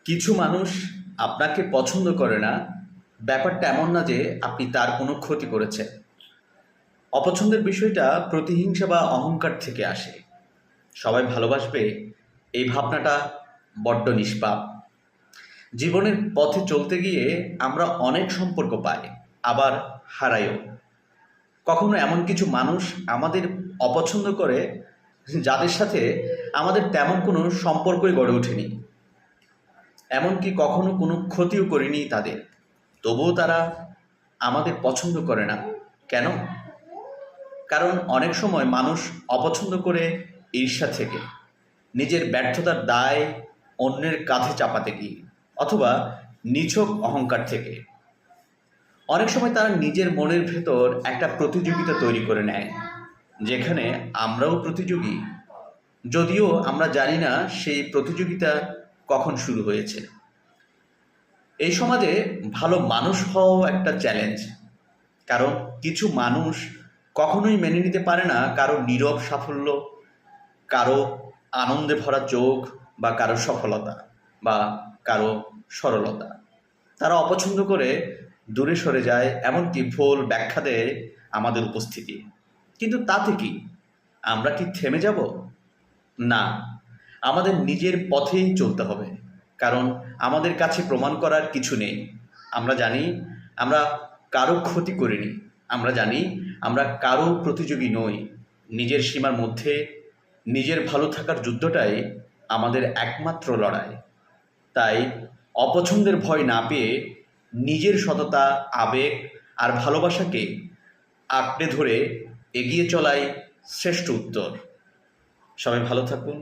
কিছু মানুষ আপনাকে পছন্দ করে না, ব্যাপারটা এমন না যে আপনি তার কোনো ক্ষতি করেছেন। অপছন্দের বিষয়টা প্রতিহিংসা বা অহংকার থেকে আসে। সবাই ভালোবাসবে এই ভাবনাটা বড্ড নিষ্পাপ। জীবনের পথে চলতে গিয়ে আমরা অনেক সম্পর্ক পাই, আবার হারাইও। কখনো এমন কিছু মানুষ আমাদের অপছন্দ করে যাদের সাথে আমাদের তেমন কোনো সম্পর্কই গড়ে ওঠেনি, এমনকি কখনো কোনো ক্ষতিও করিনি তাদের, তবুও তারা আমাদের পছন্দ করে না। কেন? কারণ অনেক সময় মানুষ অপছন্দ করে ঈর্ষা থেকে, নিজের ব্যর্থতার দায় অন্যের কাঁধে চাপাতে গিয়ে, অথবা নিছক অহংকার থেকে। অনেক সময় তারা নিজের মনের ভেতর একটা প্রতিযোগিতা তৈরি করে নেয়, যেখানে আমরাও প্রতিযোগী, যদিও আমরা জানি না সেই প্রতিযোগিতা কখন শুরু হয়েছে। এই সমাজে ভালো মানুষ হওয়াও একটা চ্যালেঞ্জ, কারণ কিছু মানুষ কখনোই মেনে নিতে পারে না কারো নীরব সাফল্য, কারো আনন্দে ভরা চোখ, বা কারো সফলতা, বা কারো সরলতা। তারা অপছন্দ করে দূরে সরে যায়, এমনকি ভুল ব্যাখ্যা দেয় আমাদের উপস্থিতি। কিন্তু তাতে কি আমরা কি থেমে যাব? না, আমাদের নিজের পথেই চলতে হবে, কারণ আমাদের কাছে প্রমাণ করার কিছু নেই। আমরা জানি আমরা কারো ক্ষতি করিনি, আমরা জানি আমরা কারো প্রতিযোগী নই। নিজের সীমার মধ্যে নিজের ভালো থাকার যুদ্ধটাই আমাদের একমাত্র লড়াই। তাই অপছন্দের ভয় না পেয়ে নিজের সততা, আবেগ আর ভালোবাসাকে আঁকড়ে ধরে এগিয়ে চলাই শ্রেষ্ঠ উত্তর। সবাই ভালো থাকুন।